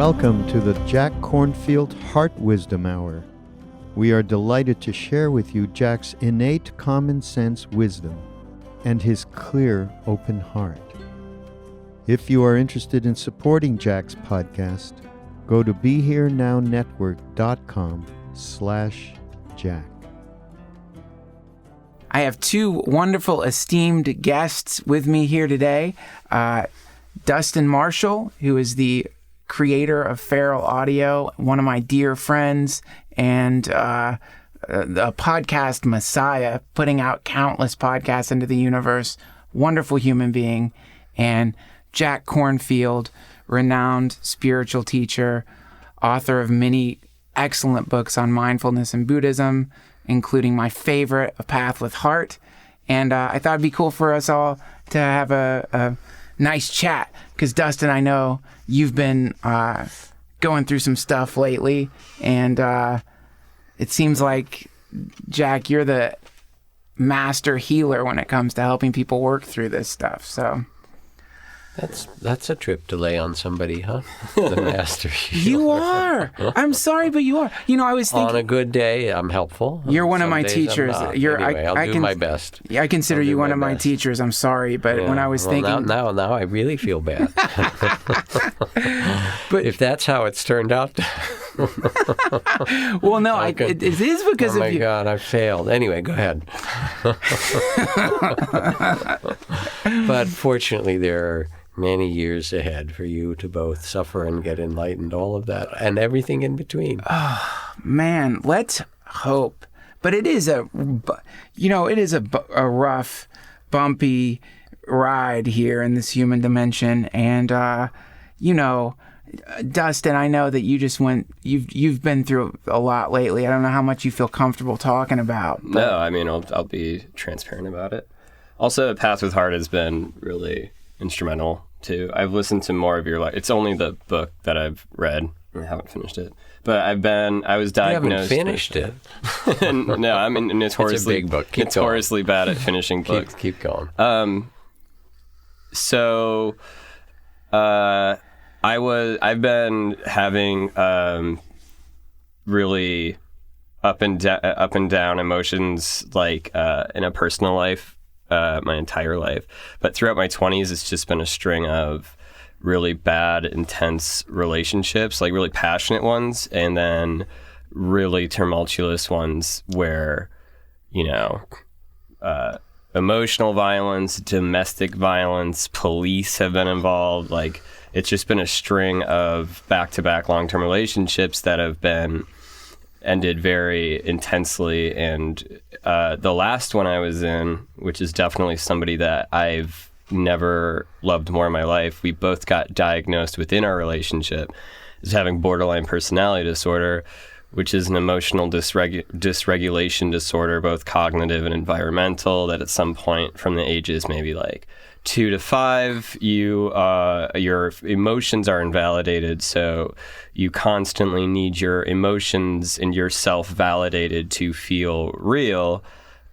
Welcome to the Jack Kornfield Heart Wisdom Hour. We are delighted to share with you Jack's innate common sense wisdom and his clear, open heart. If you are interested in supporting Jack's podcast, go to BeHereNowNetwork.com/Jack. I have two wonderful, esteemed guests with me here today. Dustin Marshall, who is the creator of Feral Audio, one of my dear friends, and a podcast messiah, putting out countless podcasts into the universe, wonderful human being, and Jack Kornfield, renowned spiritual teacher, author of many excellent books on mindfulness and Buddhism, including my favorite, A Path with Heart. And I thought it'd be cool for us all to have a nice chat, because Dustin, I know you've been going through some stuff lately, and it seems like, Jack, you're the master healer when it comes to helping people work through this stuff. So that's a trip to lay on somebody, huh? The master healer. You are. I'm sorry, but you are. You know, I was thinking, on a good day, I'm helpful. You're one of my days teachers. Anyway, I'll do my best. I consider you one of my teachers. I'm sorry, but when I was thinking... Now I really feel bad. But if that's how it's turned out... Well, no, it is because of you. Oh my God, I failed. Anyway, go ahead. But fortunately, there are many years ahead for you to both suffer and get enlightened, all of that, and everything in between. Oh, man, let's hope. But it is a rough, bumpy ride here in this human dimension. And, Dustin, I know that you've been through a lot lately. I don't know how much you feel comfortable talking about. No, I mean, I'll be transparent about it. Also, A Path with Heart has been really instrumental too. I've listened to more of your life. It's only the book that I've read. I haven't finished it, but I was diagnosed. You haven't finished it? No, I'm notoriously, it's a big book. notoriously bad at finishing books. Keep going. I've been having really up and down emotions, like in a personal life, my entire life. But throughout my 20s, it's just been a string of really bad, intense relationships, like really passionate ones, and then really tumultuous ones where, emotional violence, domestic violence, police have been involved. Like, it's just been a string of back-to-back long-term relationships that have been ended very intensely. And the last one I was in, which is definitely somebody that I've never loved more in my life, we both got diagnosed within our relationship as having borderline personality disorder, which is an emotional dysregulation disorder, both cognitive and environmental, that at some point from the ages maybe like 2 to 5, your emotions are invalidated, so you constantly need your emotions and yourself validated to feel real.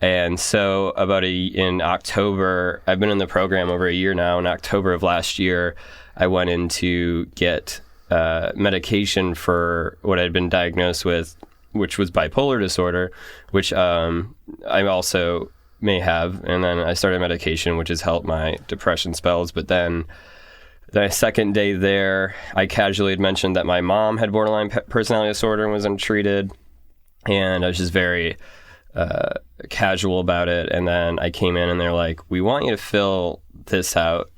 And so in October, I've been in the program over a year now. In October of last year, I went in to get medication for what I'd been diagnosed with, which was bipolar disorder, which I also may have. And then I started medication, which has helped my depression spells. But then the second day there, I casually had mentioned that my mom had borderline personality disorder and was untreated. And I was just very casual about it. And then I came in and they're like, we want you to fill this out.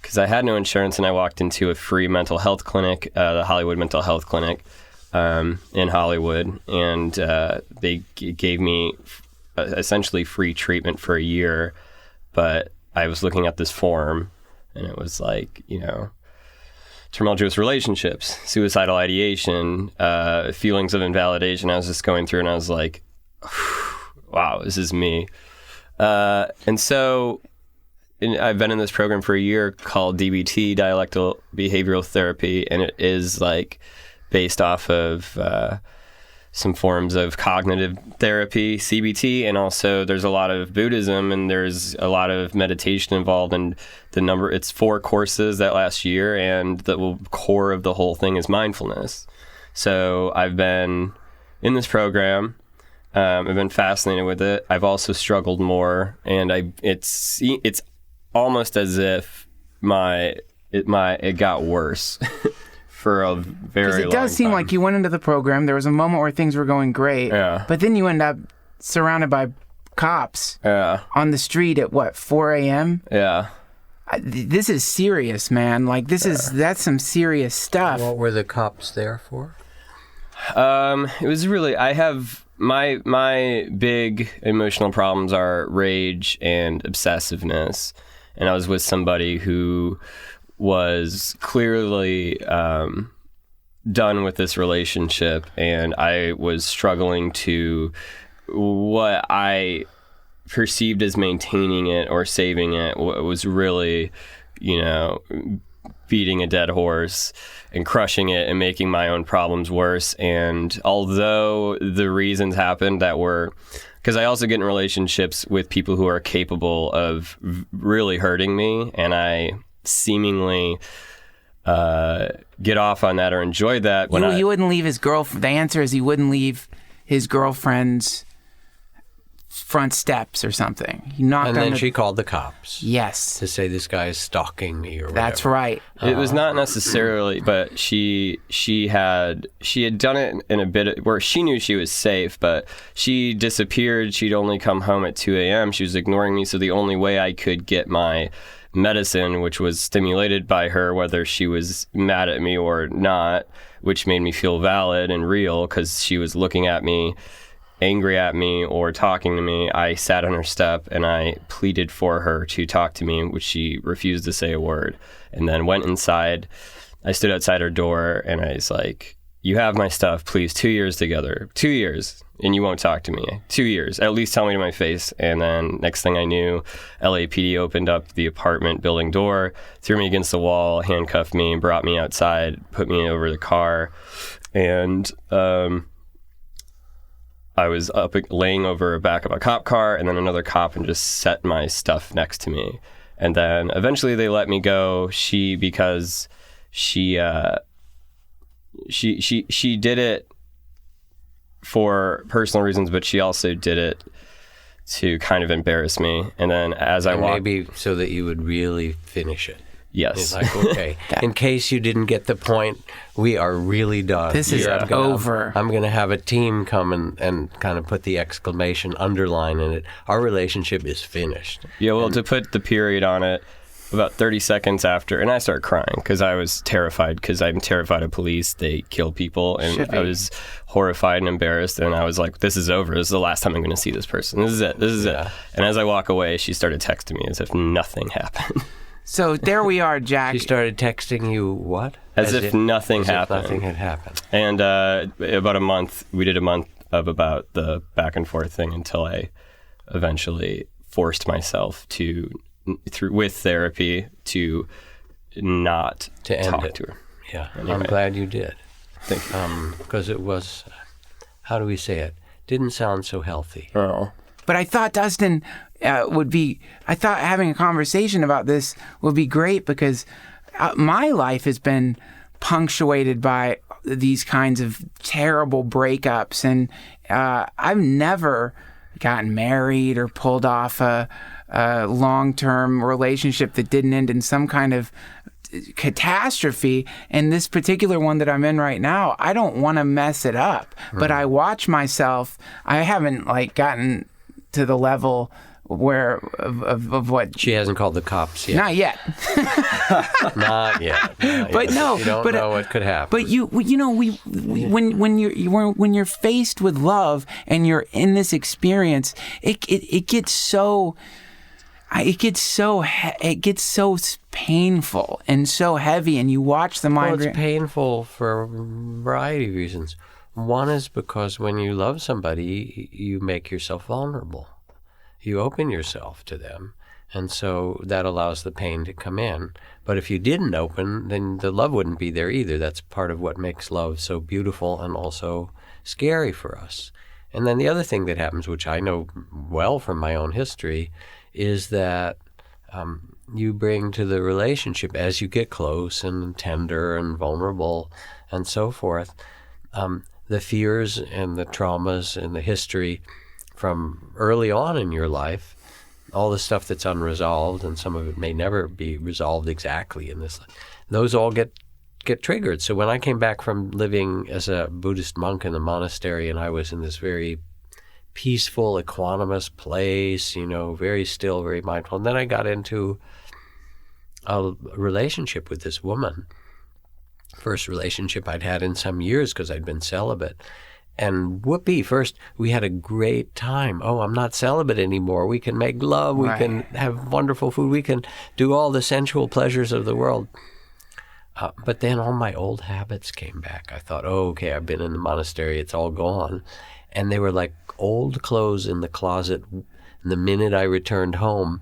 Because I had no insurance, and I walked into a free mental health clinic, the Hollywood Mental Health Clinic in Hollywood, and they gave me essentially free treatment for a year. But I was looking at this form, and it was like, tumultuous relationships, suicidal ideation, feelings of invalidation. I was just going through, and I was like, wow, this is me. And so I've been in this program for a year called DBT, Dialectical Behavioral Therapy, and it is like based off of some forms of cognitive therapy, CBT, and also there's a lot of Buddhism and there's a lot of meditation involved. And it's 4 courses that last year, and the core of the whole thing is mindfulness. So I've been in this program. I've been fascinated with it. I've also struggled more, and it's almost as if it got worse for a very long time. It does seem like you went into the program. There was a moment where things were going great, but then you end up surrounded by cops on the street at 4 a.m.? Yeah. This is serious, man. Like that's some serious stuff. What were the cops there for? It was really, I have my big emotional problems are rage and obsessiveness. And I was with somebody who was clearly done with this relationship, and I was struggling to what I perceived as maintaining it or saving it. Was really, beating a dead horse and crushing it and making my own problems worse. And although the reasons happened that were, because I also get in relationships with people who are capable of really hurting me, and I seemingly get off on that or enjoy that. He wouldn't leave his girlfriend. The answer is he wouldn't leave his girlfriend's front steps or something. He knocked and on then she called the cops. Yes. To say this guy is stalking me or whatever. That's right. It was not necessarily, but she had done it in a bit where she knew she was safe, but she disappeared. She'd only come home at 2 a.m. She was ignoring me, so the only way I could get my medicine, which was stimulated by her, whether she was mad at me or not, which made me feel valid and real because she was looking at me, angry at me or talking to me. I sat on her step and I pleaded for her to talk to me, which she refused to say a word, and then went inside. I stood outside her door and I was like, you have my stuff, please. 2 years together, 2 years, and you won't talk to me. 2 years, at least tell me to my face. And then next thing I knew, LAPD opened up the apartment building door, threw me against the wall, handcuffed me, brought me outside, put me over the car, and I was up laying over the back of a cop car, and then another cop and just set my stuff next to me. And then eventually they let me go. Because she did it for personal reasons, but she also did it to kind of embarrass me. And then as I walked, maybe so that you would really finish it. Yes. It's like, okay, in case you didn't get the point, we are really done. This is over. I'm going to have a team come and kind of put the exclamation underline in it. Our relationship is finished. Yeah, well, to put the period on it, about 30 seconds after, and I started crying because I was terrified, because I'm terrified of police. They kill people, and I was horrified and embarrassed, and I was like, this is over. This is the last time I'm going to see this person. This is it. This is it. And as I walk away, she started texting me as if nothing happened. So there we are, Jack. She started texting you what? As if nothing happened. If nothing had happened. And about a month, we did a month of about the back and forth thing until I eventually forced myself with therapy to not talk to her. Yeah, anyway. I'm glad you did. Thank you. Because it was, how do we say it? Didn't sound so healthy. Oh. But I thought Dustin I thought having a conversation about this would be great, because my life has been punctuated by these kinds of terrible breakups, and I've never gotten married or pulled off a long-term relationship that didn't end in some kind of catastrophe. And this particular one that I'm in right now, I don't want to mess it up, but I watch myself. I haven't gotten to the level where of what she hasn't called the cops yet. Not yet. Not yet. But no, you don't know what could happen. But when you're faced with love and you're in this experience, it gets so painful and so heavy, and you watch the mind. Well, it's painful for a variety of reasons. One is because when you love somebody, you make yourself vulnerable. You open yourself to them, and so that allows the pain to come in. But if you didn't open, then the love wouldn't be there either. That's part of what makes love so beautiful and also scary for us. And then the other thing that happens, which I know well from my own history, is that you bring to the relationship, as you get close and tender and vulnerable and so forth, the fears and the traumas and the history from early on in your life, all the stuff that's unresolved, and some of it may never be resolved exactly in this life, those all get triggered. So when I came back from living as a Buddhist monk in the monastery, and I was in this very peaceful, equanimous place, very still, very mindful, and then I got into a relationship with this woman. First relationship I'd had in some years because I'd been celibate. And whoopee, first we had a great time. Oh, I'm not celibate anymore. We can make love. We can have wonderful food. We can do all the sensual pleasures of the world. But then all my old habits came back. I thought, oh, okay, I've been in the monastery. It's all gone. And they were like old clothes in the closet. The minute I returned home,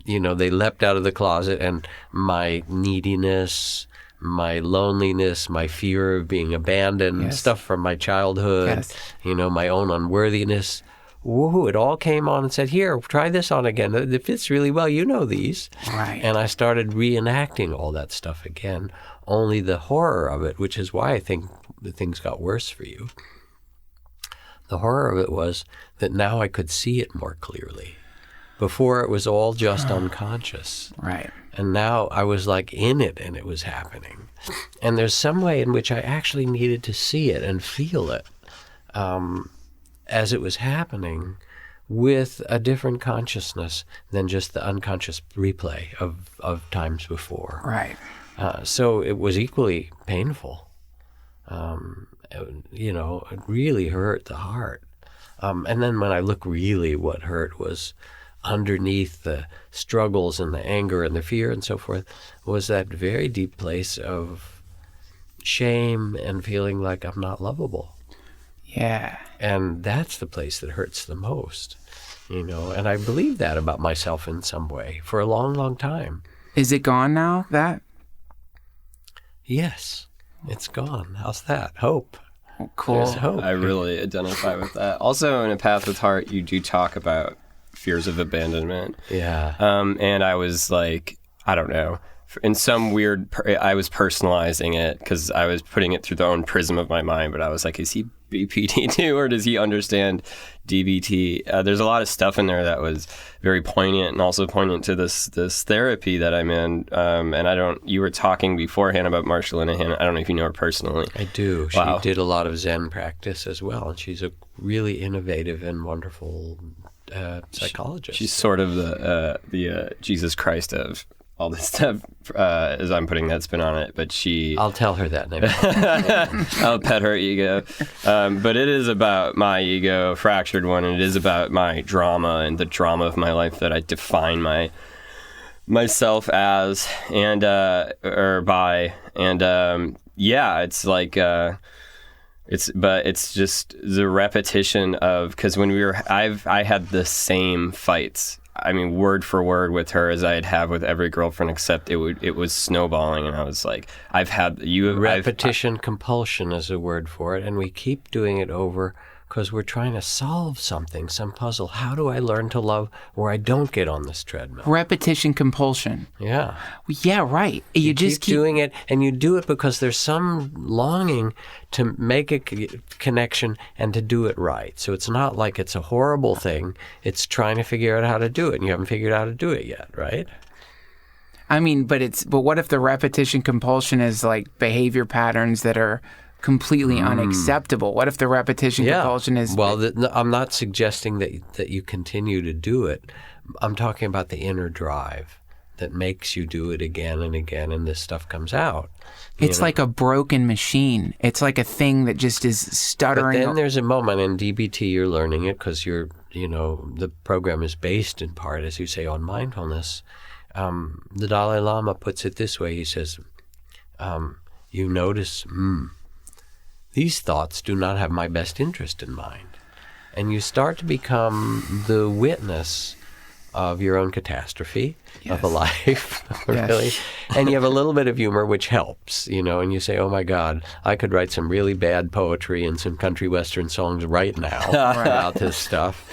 they leapt out of the closet, and my neediness, my loneliness, my fear of being abandoned, stuff from my childhood, my own unworthiness. Woohoo, it all came on and said, here, try this on again. It fits really well. You know these. Right. And I started reenacting all that stuff again. Only the horror of it, which is why I think the things got worse for you. The horror of it was that now I could see it more clearly. Before it was all just unconscious. Right. And now I was like in it, and it was happening. And there's some way in which I actually needed to see it and feel it as it was happening, with a different consciousness than just the unconscious replay of times before. Right. So it was equally painful. It really hurt the heart. And then when I look, really what hurt was underneath the struggles and the anger and the fear and so forth was that very deep place of shame and feeling like I'm not lovable. Yeah. And that's the place that hurts the most, and I believed that about myself in some way for a long, long time. Is it gone now, that? Yes, it's gone. How's that? Hope. Cool. There's hope. I really identify with that. Also, in A Path with Heart, you do talk about fears of abandonment. Yeah. And I was like, I don't know. In some weird, I was personalizing it because I was putting it through the own prism of my mind. But I was like, is he BPD too, or does he understand DBT? There's a lot of stuff in there that was very poignant, and also poignant to this therapy that I'm in. And you were talking beforehand about Marsha Linehan. I don't know if you know her personally. I do. Wow. She did a lot of Zen practice as well, and she's a really innovative and wonderful psychologist. She's sort of the Jesus Christ of all this stuff, as I'm putting that spin on it. But I'll tell her that name. I'll pet her ego. But it is about my ego, fractured one, and it is about my drama and the drama of my life that I define myself as or by. And it's like it's just the repetition of, because when I had the same fights. I mean, word for word with her as I'd have with every girlfriend, except it was snowballing, and I was like, repetition compulsion is a word for it, and we keep doing it over because we're trying to solve something, some puzzle. How do I learn to love where I don't get on this treadmill? Repetition compulsion. Yeah. Yeah, right. You just keep doing it, and you do it because there's some longing to make a connection and to do it right. So it's not like it's a horrible thing. It's trying to figure out how to do it, and you haven't figured out how to do it yet, right? I mean, but what if the repetition compulsion is like behavior patterns that are completely unacceptable? What if the repetition compulsion is... Well, I'm not suggesting that you continue to do it. I'm talking about the inner drive that makes you do it again and again, and this stuff comes out. It's like a broken machine. It's like a thing that just is stuttering. But then there's a moment in DBT, you're learning it because the program is based in part, as you say, on mindfulness. The Dalai Lama puts it this way. He says, you notice, these thoughts do not have my best interest in mind. And you start to become the witness of your own catastrophe of a Yes. life, Yes. really. And you have a little bit of humor, which helps, and you say, oh my God, I could write some really bad poetry and some country western songs right now about this stuff,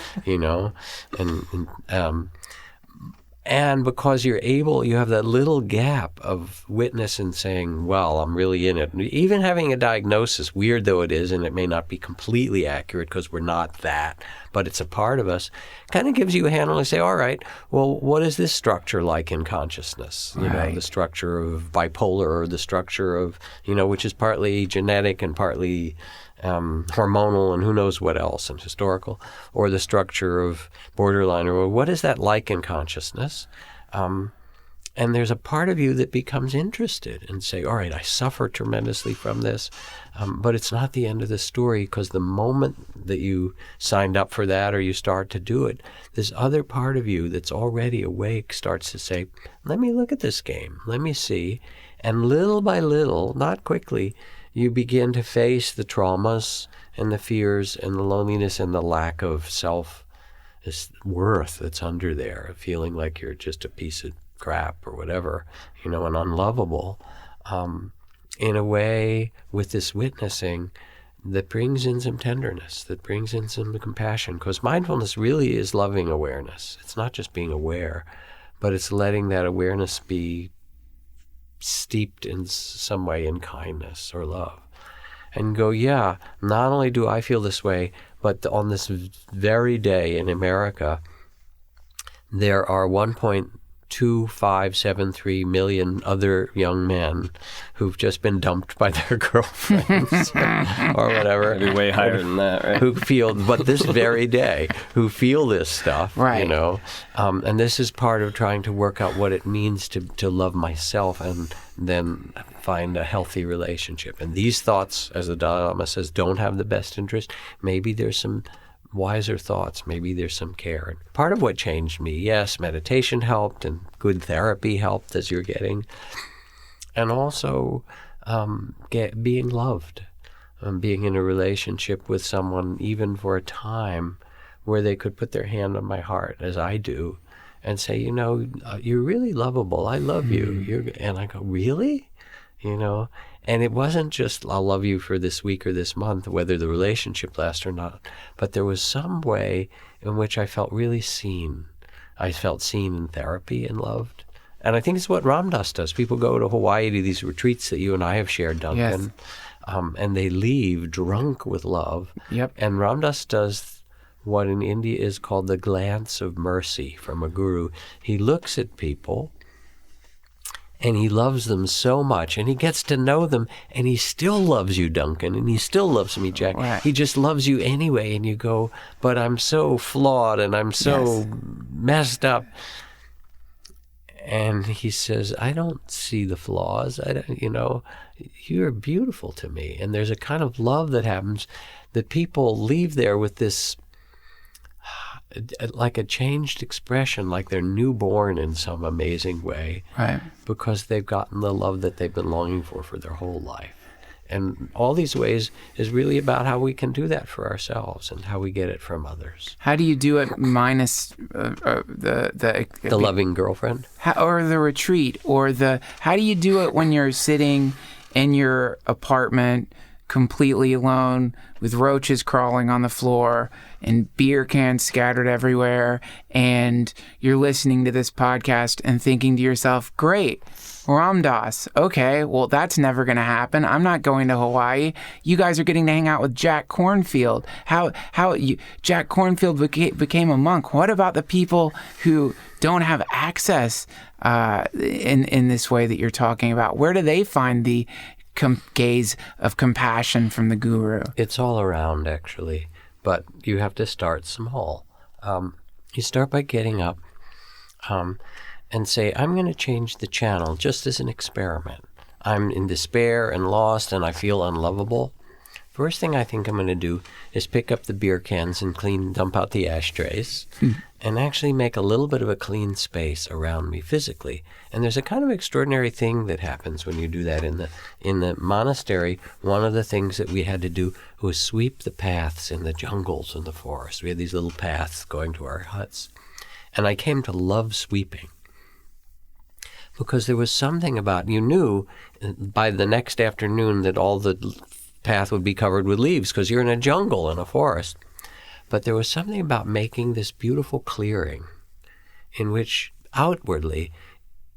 and because you have that little gap of witness and saying, well, I'm really in it. Even having a diagnosis, weird though it is, and it may not be completely accurate because we're not that, but it's a part of us, kind of gives you a handle and say, all right, well, what is this structure like in consciousness? Right. The structure of bipolar, or the structure of, which is partly genetic and partly hormonal and who knows what else, and historical, or the structure of borderline, or what is that like in consciousness? And there's a part of you that becomes interested and say, all right, I suffer tremendously from this, but it's not the end of the story, because the moment that you signed up for that or you start to do it, this other part of you that's already awake starts to say, let me look at this game, let me see. And little by little, not quickly, you begin to face the traumas and the fears and the loneliness and the lack of self-worth that's under there, feeling like you're just a piece of crap or whatever, and unlovable, in a way with this witnessing that brings in some tenderness, that brings in some compassion. Because mindfulness really is loving awareness. It's not just being aware, but it's letting that awareness be steeped in some way in kindness or love, and go, yeah, not only do I feel this way, but on this very day in America, there are 1.2573 million other young men who've just been dumped by their girlfriends or whatever. It'd be way higher than that, right? Who feel, but this very day, who feel this stuff, Right. And this is part of trying to work out what it means to love myself and then find a healthy relationship. And these thoughts, as the Dalai Lama says, don't have the best interest. Maybe there's some wiser thoughts. Maybe there's some care. And part of what changed me, yes, meditation helped and good therapy helped, as you're getting. And also being loved, being in a relationship with someone, even for a time, where they could put their hand on my heart, as I do, and say, you're really lovable. I love you. And I go, really? And it wasn't just, I'll love you for this week or this month, whether the relationship lasts or not, but there was some way in which I felt really seen. I felt seen in therapy and loved. And I think it's what Ram Dass does. People go to Hawaii to these retreats that you and I have shared, Duncan, and they leave drunk with love. Yep. And Ram Dass does what in India is called the glance of mercy from a guru. He looks at people and he loves them so much, and he gets to know them, and he still loves you, Duncan, and he still loves me, Jack. Right. He just loves you anyway, and you go, but I'm so flawed, and I'm so messed up. And he says, I don't see the flaws. You're beautiful to me. And there's a kind of love that happens that people leave there with this, like a changed expression, like they're newborn in some amazing way. Right. Because they've gotten the love that they've been longing for their whole life. And all these ways is really about how we can do that for ourselves and how we get it from others. How do you do it minus the loving girlfriend? Or the retreat, or how do you do it when you're sitting in your apartment completely alone with roaches crawling on the floor and beer cans scattered everywhere, and you're listening to this podcast and thinking to yourself, great, Ram Dass, okay, well, that's never going to happen. I'm not going to Hawaii. You guys are getting to hang out with Jack Kornfield. Jack Kornfield became a monk. What about the people who don't have access in this way that you're talking about? Where do they find the gaze of compassion from the guru? It's all around, actually, but you have to start small. You start by getting up and say, I'm going to change the channel just as an experiment. I'm in despair and lost and I feel unlovable. First thing I think I'm going to do is pick up the beer cans and dump out the ashtrays and actually make a little bit of a clean space around me physically. And there's a kind of extraordinary thing that happens when you do that. In the monastery, one of the things that we had to do was sweep the paths in the jungles and the forests. We had these little paths going to our huts. And I came to love sweeping because there was something about, you knew by the next afternoon that all the path would be covered with leaves because you're in a jungle, in a forest. But there was something about making this beautiful clearing in which outwardly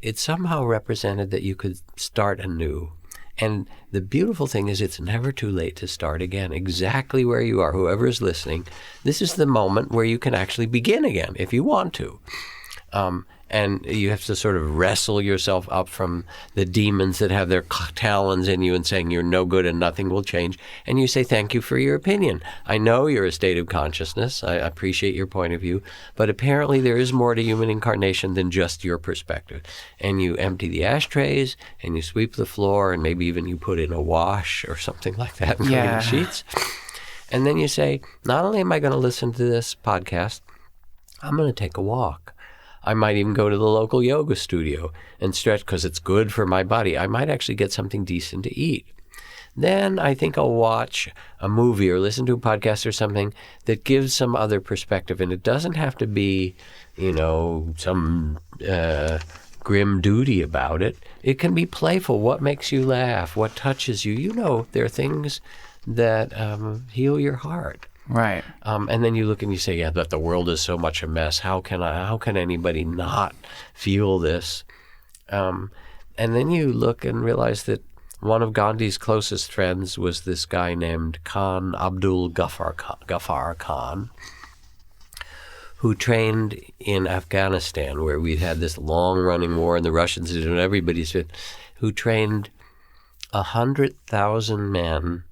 it somehow represented that you could start anew. And the beautiful thing is it's never too late to start again. Exactly where you are, whoever is listening, this is the moment where you can actually begin again if you want to. And you have to sort of wrestle yourself up from the demons that have their talons in you and saying you're no good and nothing will change. And you say, thank you for your opinion. I know you're a state of consciousness. I appreciate your point of view. But apparently there is more to human incarnation than just your perspective. And you empty the ashtrays and you sweep the floor and maybe even you put in a wash or something like that in clean sheets. And then you say, not only am I going to listen to this podcast, I'm going to take a walk. I might even go to the local yoga studio and stretch because it's good for my body. I might actually get something decent to eat. Then I think I'll watch a movie or listen to a podcast or something that gives some other perspective. And it doesn't have to be, some grim duty about it. It can be playful. What makes you laugh? What touches you? There are things that heal your heart. Right. And then you look and you say, yeah, but the world is so much a mess. How can anybody not feel this? And then you look and realize that one of Gandhi's closest friends was this guy named Khan Abdul Ghaffar Khan, who trained in Afghanistan, where we had this long-running war and the Russians did it and everybody's been, who trained 100,000 men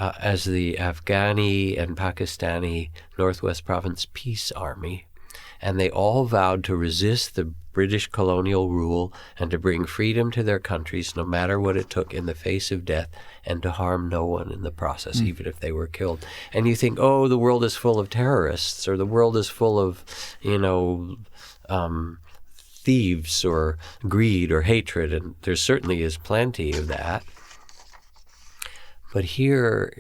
as the Afghani and Pakistani Northwest Province Peace Army, and they all vowed to resist the British colonial rule and to bring freedom to their countries no matter what it took in the face of death and to harm no one in the process, even if they were killed. And you think, oh, the world is full of terrorists or the world is full of, thieves or greed or hatred, and there certainly is plenty of that. But here,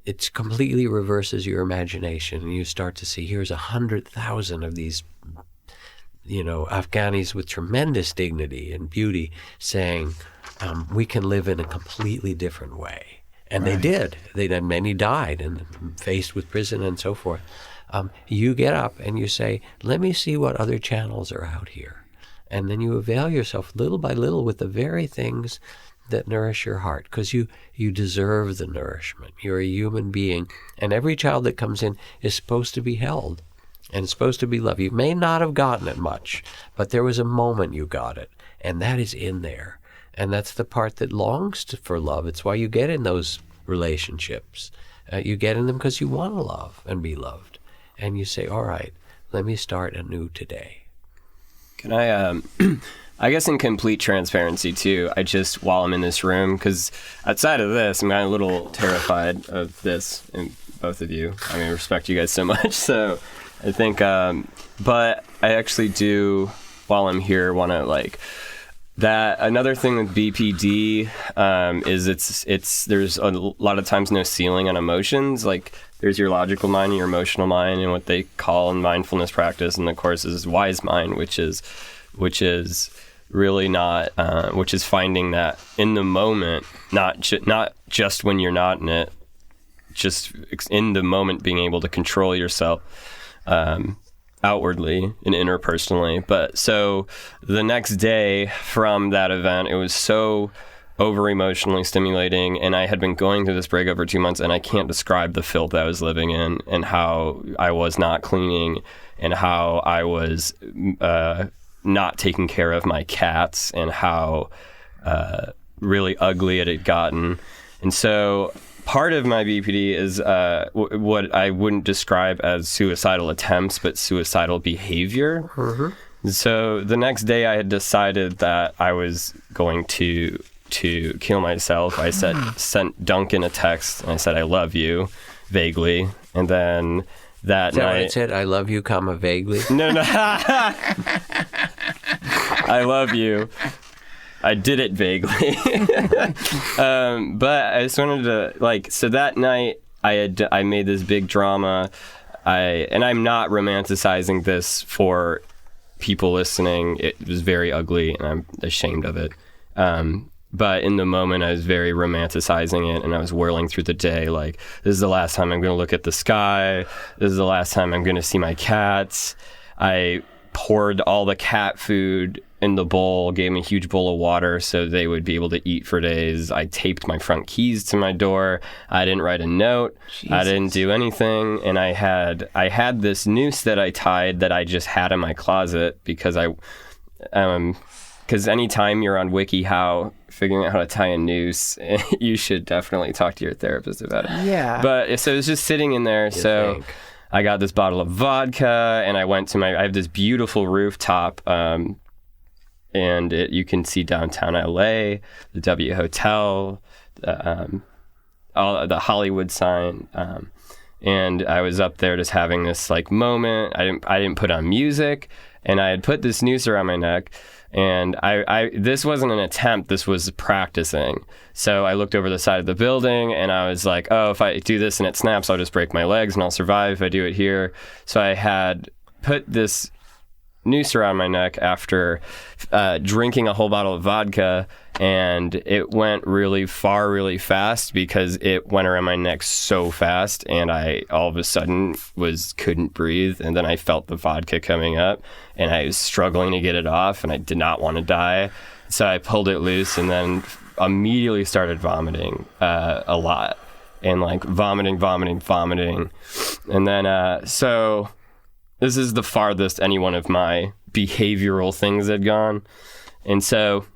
it completely reverses your imagination, and you start to see here's 100,000 of these, Afghanis with tremendous dignity and beauty saying, we can live in a completely different way. And They did. Many died and faced with prison and so forth. You get up and you say, let me see what other channels are out here. And then you avail yourself little by little with the very things that nourish your heart, because you deserve the nourishment. You're a human being, and every child that comes in is supposed to be held and supposed to be loved. You may not have gotten it much, but there was a moment you got it, and that is in there. And that's the part that longs for love. It's why you get in those relationships. You get in them because you want to love and be loved. And you say, all right, let me start anew today. Can I... I guess in complete transparency, too, while I'm in this room, because outside of this, I'm kind of a little terrified of this, and both of you. I respect you guys so much. So I think, but I actually do, while I'm here, want to, that another thing with BPD is there's a lot of times no ceiling on emotions. There's your logical mind and your emotional mind, and what they call in mindfulness practice in the course is wise mind, which is really not, which is finding that in the moment, not just when you're not in it, just in the moment being able to control yourself outwardly and interpersonally. But so the next day from that event, it was so over emotionally stimulating, and I had been going through this breakup for 2 months, and I can't describe the filth I was living in and how I was not cleaning and how I was not taking care of my cats and how really ugly it had gotten. And so part of my BPD is what I wouldn't describe as suicidal attempts, but suicidal behavior. Mm-hmm. So the next day I had decided that I was going to kill myself. I sent Duncan a text and I said, I love you, vaguely. And then that Is that night... what it said? I love you, vaguely? No. I love you. I did it vaguely. But I just wanted to, so that night I made this big drama I'm not romanticizing this for people listening. It was very ugly, and I'm ashamed of it. But in the moment, I was very romanticizing it, and I was whirling through the day like, this is the last time I'm going to look at the sky. This is the last time I'm going to see my cats. I poured all the cat food in the bowl, gave them a huge bowl of water so they would be able to eat for days. I taped my front keys to my door. I didn't write a note. Jesus. I didn't do anything. And I had this noose that I tied that I just had in my closet because because anytime you're on WikiHow figuring out how to tie a noose, you should definitely talk to your therapist about it. Yeah. But so it was just sitting in there. I got this bottle of vodka, and I went to I have this beautiful rooftop, and you can see downtown LA, the W Hotel, all the Hollywood sign. And I was up there just having this like moment. I didn't put on music, and I had put this noose around my neck. And this wasn't an attempt, this was practicing. So I looked over the side of the building, and I was like, oh, if I do this and it snaps, I'll just break my legs and I'll survive if I do it here. So I had put this noose around my neck after drinking a whole bottle of vodka, and it went really far really fast because it went around my neck so fast, and I all of a sudden couldn't breathe, and then I felt the vodka coming up, and I was struggling to get it off, and I did not want to die, so I pulled it loose and then immediately started vomiting a lot, and like vomiting, and then so this is the farthest any one of my behavioral things had gone. And so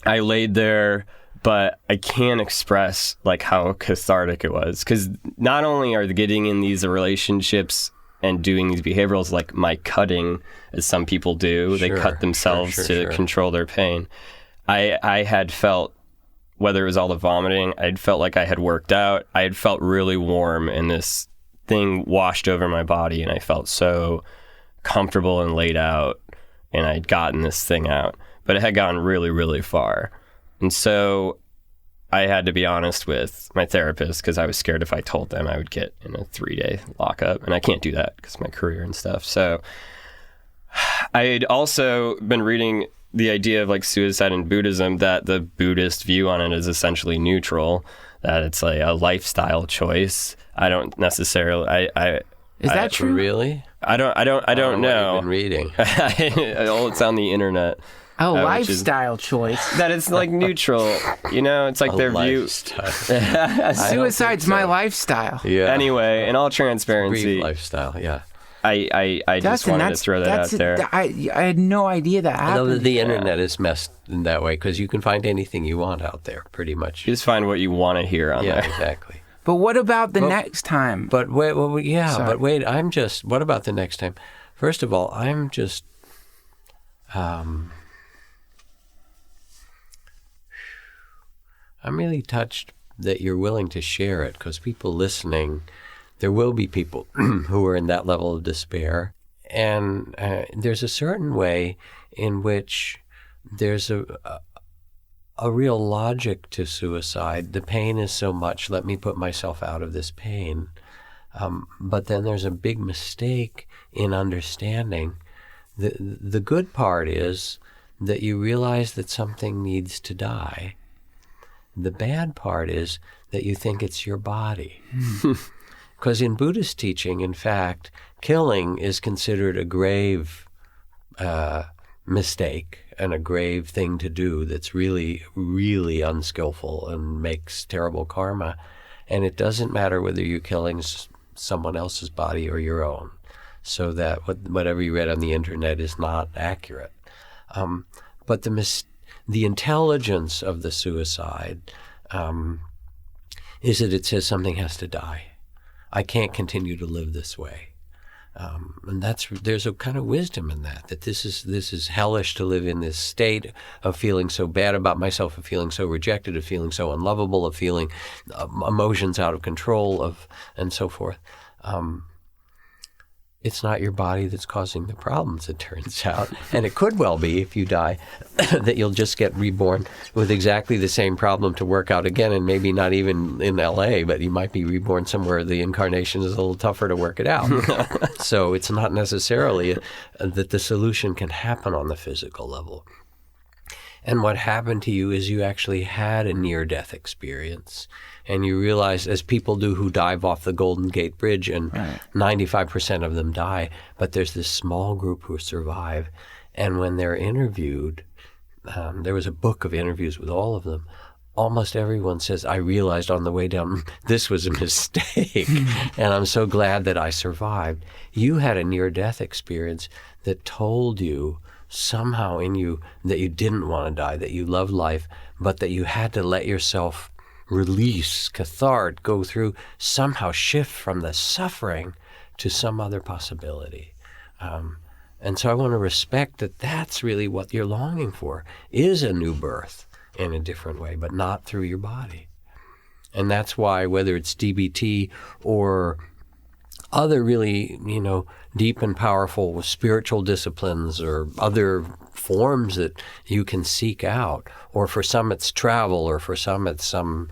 I laid there, but I can't express like how cathartic it was. Because not only are they getting in these relationships and doing these behaviorals like my cutting, as some people do, they cut themselves to control their pain. I had felt, whether it was all the vomiting, I'd felt like I had worked out. I had felt really warm, and this thing washed over my body, and I felt so comfortable and laid out, and I'd gotten this thing out, but it had gone really, really far. And so I had to be honest with my therapist because I was scared if I told them I would get in a 3-day lockup, and I can't do that because of my career and stuff. So I had also been reading the idea of like suicide in Buddhism, that the Buddhist view on it is essentially neutral, that it's like a lifestyle choice. I don't necessarily. Is that true? Really? I don't know. What have you been reading? It's on the internet. Oh, lifestyle choice. That it's like neutral. You know, it's like their view. Suicide's my lifestyle. Yeah. Anyway, in all transparency, Brief lifestyle. Yeah. I just wanted to throw that out there. I had no idea that happened. The internet is messed in that way because you can find anything you want out there, pretty much. You just find what you want to hear on there. Yeah, exactly. But what about the next time? But wait, what about the next time? First of all, I'm just, I'm really touched that you're willing to share it, because people listening, there will be people who are in that level of despair. And there's a certain way in which there's a real logic to suicide. The pain is so much, let me put myself out of this pain. But then there's a big mistake in understanding. The good part is that you realize that something needs to die. The bad part is that you think it's your body. Because in Buddhist teaching, in fact, killing is considered a grave mistake and a grave thing to do that's really, really unskillful and makes terrible karma. And it doesn't matter whether you're killing someone else's body or your own, so that whatever you read on the internet is not accurate. But the intelligence of the suicide is that it says something has to die. I can't continue to live this way. And there's a kind of wisdom in that this is hellish to live in this state of feeling so bad about myself, of feeling so rejected, of feeling so unlovable, of feeling emotions out of control, and so forth. it's not your body that's causing the problems, it turns out. And it could well be, if you die, that you'll just get reborn with exactly the same problem to work out again, and maybe not even in LA, but you might be reborn somewhere the incarnation is a little tougher to work it out. So it's not necessarily that the solution can happen on the physical level. And what happened to you is you actually had a near-death experience. And you realize, as people do who dive off the Golden Gate Bridge, and 95% of them die, but there's this small group who survive. And when they're interviewed, there was a book of interviews with all of them. Almost everyone says, I realized on the way down, this was a mistake. And I'm so glad that I survived. You had a near-death experience that told you somehow in you that you didn't want to die, that you loved life, but that you had to let yourself release, cathartic, go through, somehow shift from the suffering to some other possibility. And so I want to respect that that's really what you're longing for, is a new birth in a different way, but not through your body. And that's why, whether it's DBT or other really, deep and powerful spiritual disciplines or other forms that you can seek out, or for some it's travel, or for some it's some,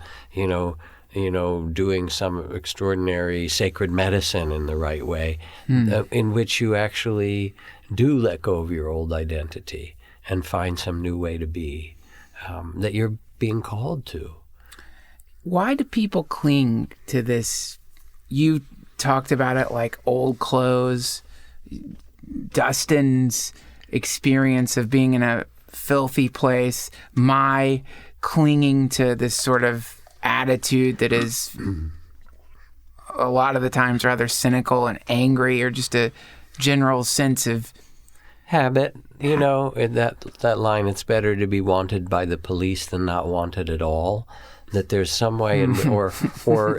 doing some extraordinary sacred medicine in the right way, in which you actually do let go of your old identity and find some new way to be, that you're being called to. Why do people cling to this? You talked about it like old clothes. Dustin's experience of being in a filthy place, my clinging to this sort of attitude that is a lot of the times rather cynical and angry, or just a general sense of habit. That line, it's better to be wanted by the police than not wanted at all. That there's some way, or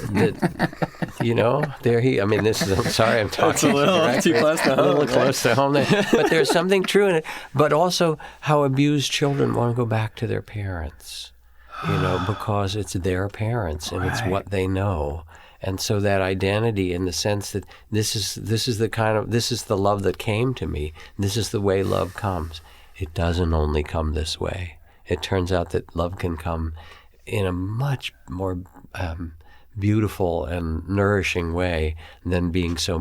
that, there he. I mean, this is. I'm sorry, I'm talking. It's a little too close to home. A little close to home there. But there's something true in it. But also, how abused children want to go back to their parents, because it's their parents and it's what they know. And so that identity, in the sense that this is the love that came to me. This is the way love comes. It doesn't only come this way. It turns out that love can come in a much more beautiful and nourishing way than being so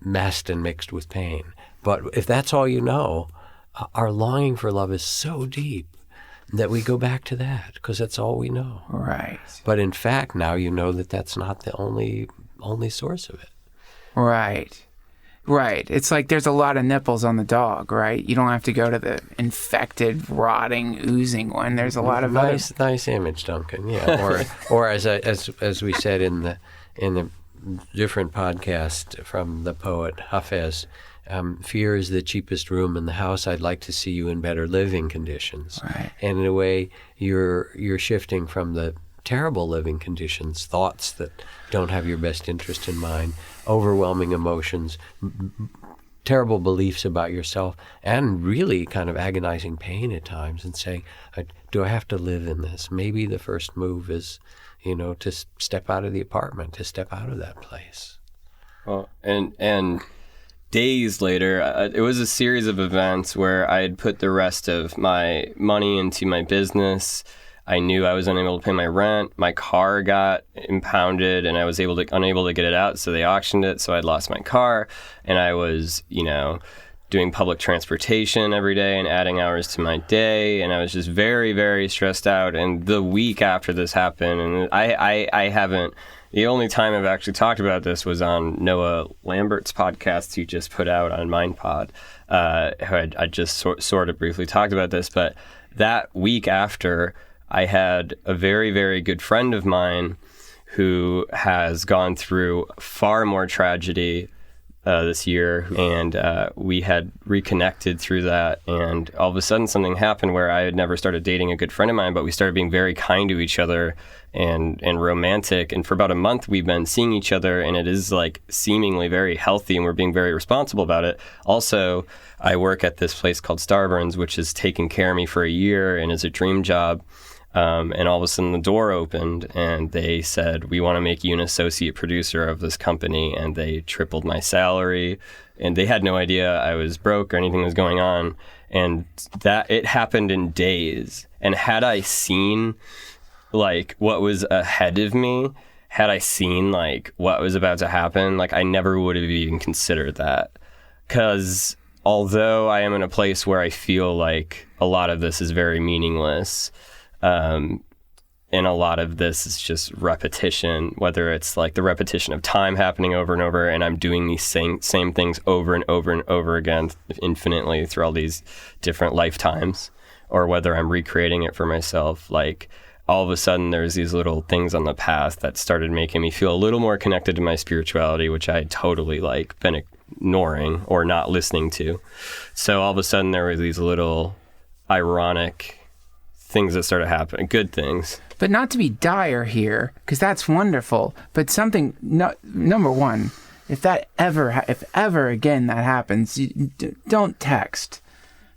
messed and mixed with pain. But if that's all you know, our longing for love is so deep that we go back to that, because that's all we know. Right. But in fact, now you know that that's not the only source of it. Right. Right. It's like there's a lot of nipples on the dog, right? You don't have to go to the infected, rotting, oozing one. There's a lot of nice image, Duncan. Yeah. Or as we said in the different podcast from the poet Hafez, fear is the cheapest room in the house. I'd like to see you in better living conditions. Right. And in a way, you're shifting from the terrible living conditions, thoughts that don't have your best interest in mind, overwhelming emotions, terrible beliefs about yourself, and really kind of agonizing pain at times, and saying, do I have to live in this? Maybe the first move is, to step out of the apartment, to step out of that place. Well, and days later, it was a series of events where I had put the rest of my money into my business. I knew I was unable to pay my rent. My car got impounded, and I was unable to get it out, so they auctioned it. So I'd lost my car, and I was, doing public transportation every day and adding hours to my day, and I was just very, very stressed out. And the week after this happened, and I haven't. The only time I've actually talked about this was on Noah Lambert's podcast he just put out on MindPod. I just sort of briefly talked about this, but that week after, I had a very, very good friend of mine who has gone through far more tragedy this year, and we had reconnected through that, and all of a sudden something happened where I had never started dating a good friend of mine, but we started being very kind to each other and romantic, and for about a month we've been seeing each other, and it is like seemingly very healthy, and we're being very responsible about it. Also, I work at this place called Starburns, which has taken care of me for a year and is a dream job. And all of a sudden the door opened and they said, we want to make you an associate producer of this company. And they tripled my salary, and they had no idea I was broke or anything was going on. And that it happened in days. And had I seen like what was ahead of me, had I seen like what was about to happen, like I never would have even considered that. 'Cause although I am in a place where I feel like a lot of this is very meaningless, and a lot of this is just repetition, whether it's like the repetition of time happening over and over, and I'm doing these same things over and over and over again infinitely through all these different lifetimes, or whether I'm recreating it for myself. Like all of a sudden there's these little things on the path that started making me feel a little more connected to my spirituality, which I had totally like been ignoring or not listening to. So all of a sudden there were these little ironic things that started happening, good things. But not to be dire here, because that's wonderful. But something, number one, if ever again that happens, don't text.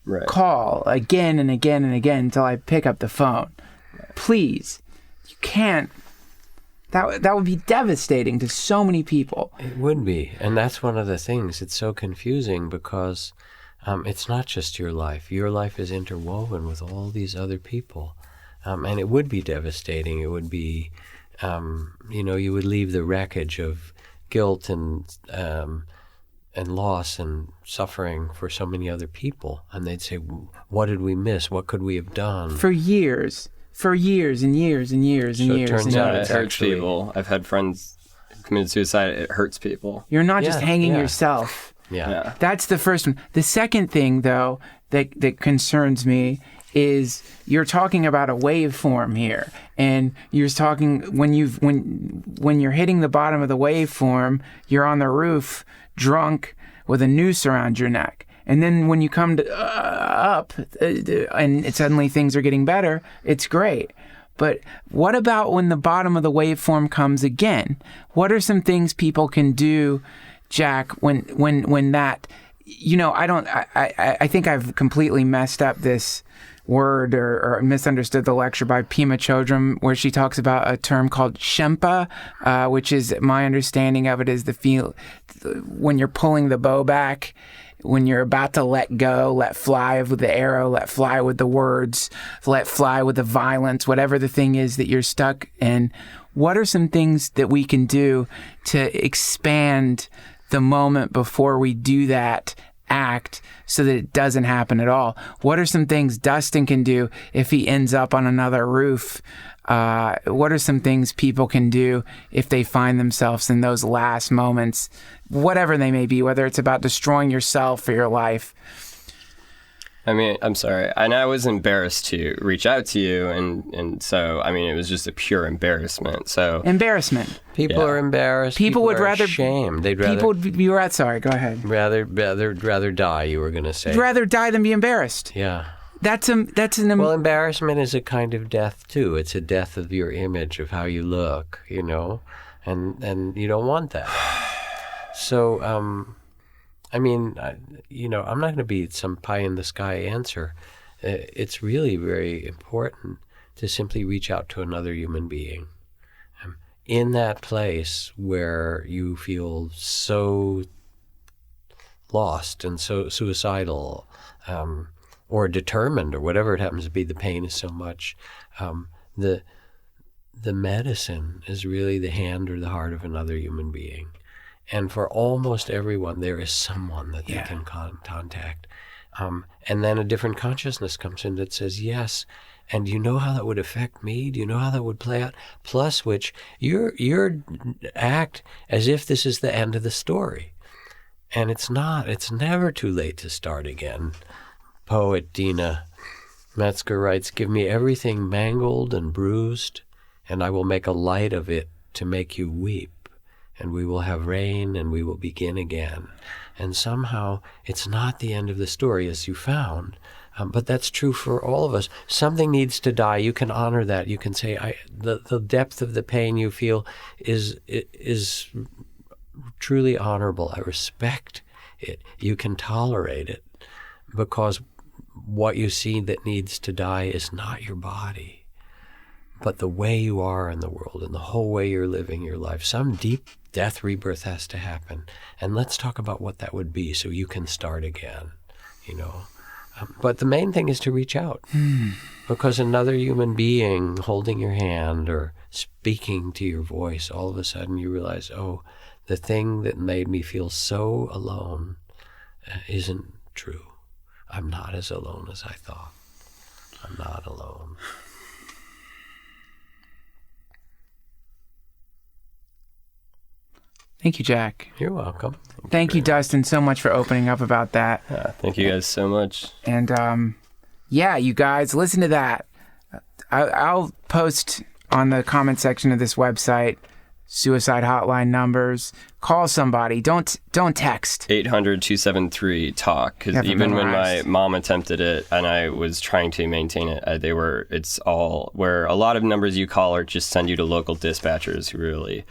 Right. Call again and again and again until I pick up the phone. Right. Please. You can't. That would be devastating to so many people. It would be. And that's one of the things. It's so confusing because it's not just your life. Your life is interwoven with all these other people. And it would be devastating. It would be, you would leave the wreckage of guilt and loss and suffering for so many other people. And they'd say, what did we miss? What could we have done? For years and years and years and years. It turns out It hurts people. I've had friends committed suicide. It hurts people. You're not just hanging yourself. Yeah. That's the first one. The second thing, though, that concerns me is you're talking about a waveform here, and you're talking when you're hitting the bottom of the waveform, you're on the roof, drunk, with a noose around your neck, and then when you come up, and suddenly things are getting better, it's great. But what about when the bottom of the waveform comes again? What are some things people can do, Jack, when that, I think I've completely messed up this word or misunderstood the lecture by Pema Chodron, where she talks about a term called Shempa, which is, my understanding of it is the feel when you're pulling the bow back, when you're about to let go, let fly with the arrow, let fly with the words, let fly with the violence, whatever the thing is that you're stuck in. What are some things that we can do to expand the moment before we do that act so that it doesn't happen at all? What are some things Dustin can do if he ends up on another roof? What are some things people can do if they find themselves in those last moments, whatever they may be, whether it's about destroying yourself or your life? I mean, I'm sorry. And I was embarrassed to reach out to you. And so, I mean, it was just a pure embarrassment. So embarrassment. People are embarrassed. People would are rather ashamed. They'd rather. People would be sorry. Go ahead. Rather die. You were going to say. You'd rather die than be embarrassed. Yeah. Well, embarrassment is a kind of death too. It's a death of your image, of how you look, and you don't want that. So, I'm not going to be some pie-in-the-sky answer. It's really very important to simply reach out to another human being. In that place where you feel so lost and so suicidal, or determined, or whatever it happens to be, the pain is so much. The medicine is really the hand or the heart of another human being. And for almost everyone, there is someone that they can contact. And then a different consciousness comes in that says, yes, and do you know how that would affect me? Do you know how that would play out? Plus which, you're act as if this is the end of the story. And it's not. It's never too late to start again. Poet Dina Metzger writes, give me everything mangled and bruised, and I will make a light of it to make you weep. And we will have rain, and we will begin again. And somehow it's not the end of the story as you found, but that's true for all of us. Something needs to die. You can honor that. You can say, the depth of the pain you feel is truly honorable. I respect it. You can tolerate it, because what you see that needs to die is not your body. but the way you are in the world and the whole way you're living your life, some deep death rebirth has to happen. And let's talk about what that would be so you can start again, you know. But the main thing is to reach out, because another human being holding your hand or speaking to your voice, all of a sudden you realize, oh, the thing that made me feel so alone isn't true. I'm not as alone as I thought. I'm not alone. Thank you, Jack. You're welcome. Thank you, Dustin, so much for opening up about that. Thank you guys so much. And yeah, you guys, listen to that. I'll post on the comment section of this website suicide hotline numbers. Call somebody. Don't text. 800-273-TALK. Because even when my mom attempted it and I was trying to maintain it, it's all where a lot of numbers you call are just send you to local dispatchers who really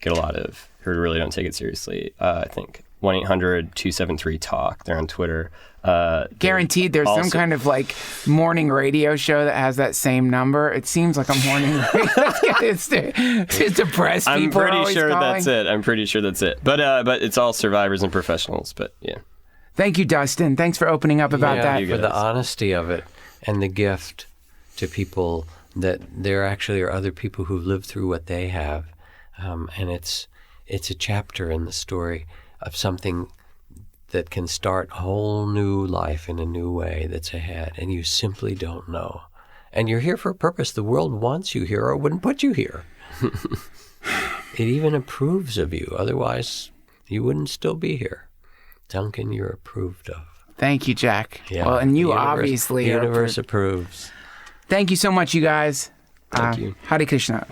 who really don't take it seriously. I think 1-800-273-TALK. They're on Twitter. Guaranteed there's some kind of like morning radio show that has that same number. It seems like a morning radio. It's depressed people. I'm pretty sure that's it. But it's all survivors and professionals. But yeah. Thank you, Dustin. Thanks for opening up about that. For the honesty of it and the gift to people that there actually are other people who've lived through what they have. And it's a chapter in the story of something that can start a whole new life in a new way that's ahead, and you simply don't know. And you're here for a purpose. The world wants you here or it wouldn't put you here. It even approves of you. Otherwise, you wouldn't still be here. Duncan, you're approved of. Thank you, Jack. Yeah, well, and you obviously the universe approves. Thank you so much, you guys. Thank you. Hare Krishna.